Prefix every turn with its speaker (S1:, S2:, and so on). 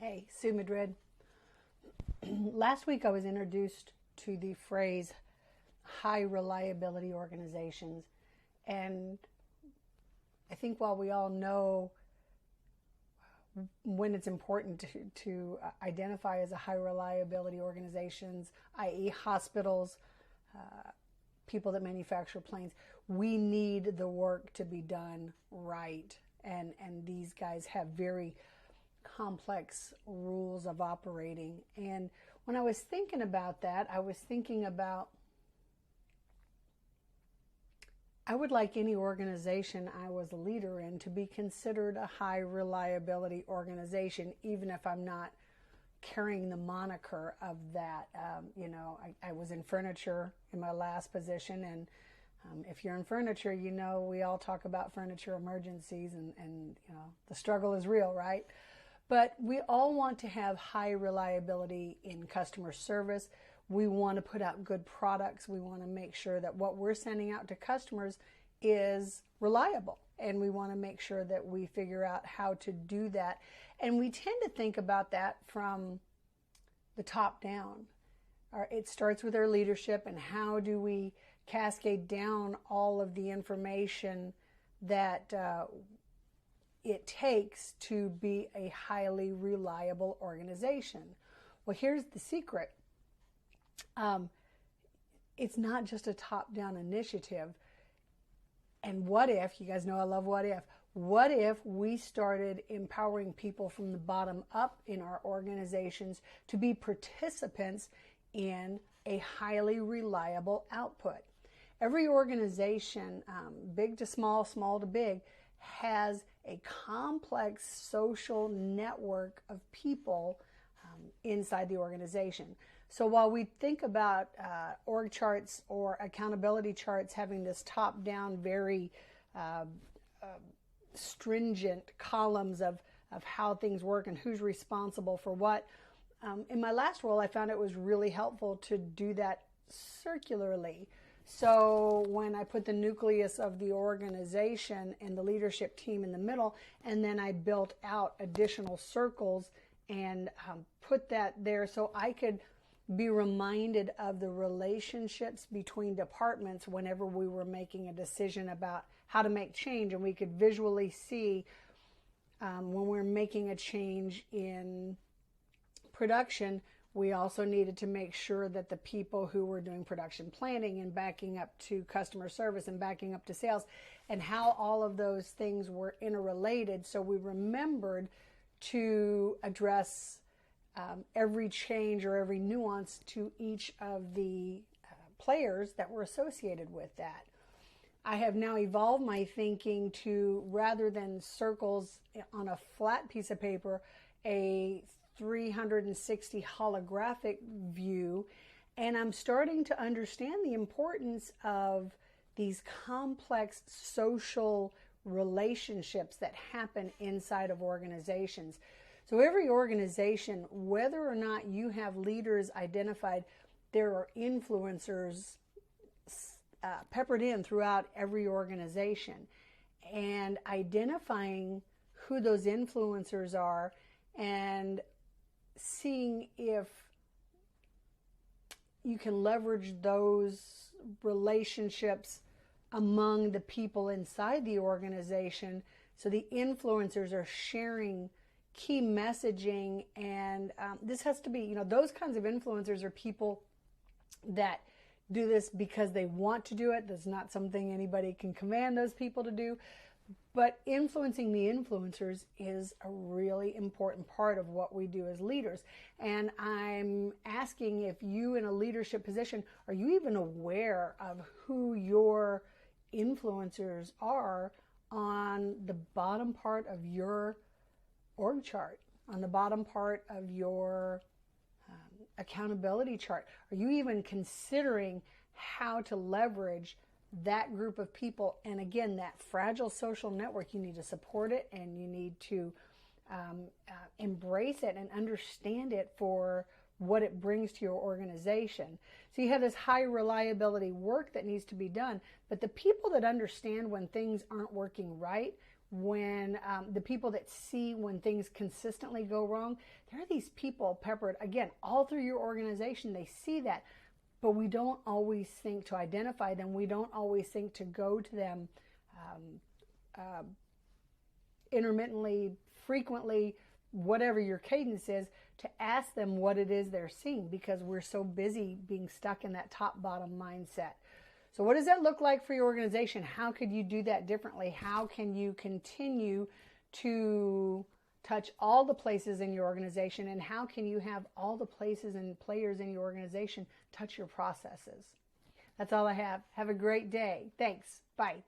S1: Hey, Sue Madrid. Last week I was introduced to the phrase high reliability organizations. And I think while we all know when it's important to identify as a high reliability organizations, i.e. hospitals, people that manufacture planes, we need the work to be done right. And these guys have very complex rules of operating. And when I was thinking about that, I was thinking about I would like any organization I was a leader in to be considered a high reliability organization, even if I'm not carrying the moniker of that. I was in furniture in my last position, and if you're in furniture, we all talk about furniture emergencies, and the struggle is real, right? But we all want to have high reliability in customer service. We want to put out good products. We want to make sure that what we're sending out to customers is reliable. And we want to make sure that we figure out how to do that. And we tend to think about that from the top down. It starts with our leadership, and how do we cascade down all of the information that it takes to be a highly reliable organization. Well, here's the secret. It's not just a top-down initiative. And what if, you guys know I love what if we started empowering people from the bottom up in our organizations to be participants in a highly reliable output? Every organization, big to small, small to big, has a complex social network of people inside the organization. So while we think about org charts or accountability charts having this top-down, very stringent columns of how things work and who's responsible for what, in my last role I found it was really helpful to do that circularly. So when I put the nucleus of the organization and the leadership team in the middle, and then I built out additional circles and put that there so I could be reminded of the relationships between departments whenever we were making a decision about how to make change, and we could visually see when we're making a change in production, we also needed to make sure that the people who were doing production planning and backing up to customer service and backing up to sales, and how all of those things were interrelated. So we remembered to address every change or every nuance to each of the players that were associated with that. I have now evolved my thinking to, rather than circles on a flat piece of paper, a 360 holographic view, and I'm starting to understand the importance of these complex social relationships that happen inside of organizations. So every organization, whether or not you have leaders identified, there are influencers peppered in throughout every organization, and identifying who those influencers are and seeing if you can leverage those relationships among the people inside the organization. So the influencers are sharing key messaging, and this has to be, those kinds of influencers are people that do this because they want to do it. That's not something anybody can command those people to do. But influencing the influencers is a really important part of what we do as leaders. And I'm asking, if you in a leadership position, are you even aware of who your influencers are on the bottom part of your org chart, on the bottom part of your accountability chart? Are you even considering how to leverage that group of people? And again, that fragile social network, you need to support it, and you need to embrace it and understand it for what it brings to your organization. So you have this high reliability work that needs to be done, but the people that understand when things aren't working right, when the people that see when things consistently go wrong, there are these people peppered, again, all through your organization. They see that, but we don't always think to identify them. We don't always think to go to them intermittently, frequently, whatever your cadence is, to ask them what it is they're seeing, because we're so busy being stuck in that top-bottom mindset. So what does that look like for your organization? How could you do that differently? How can you continue to touch all the places in your organization? And how can you have all the places and players in your organization touch your processes? That's all I have. Have a great day. Thanks. Bye.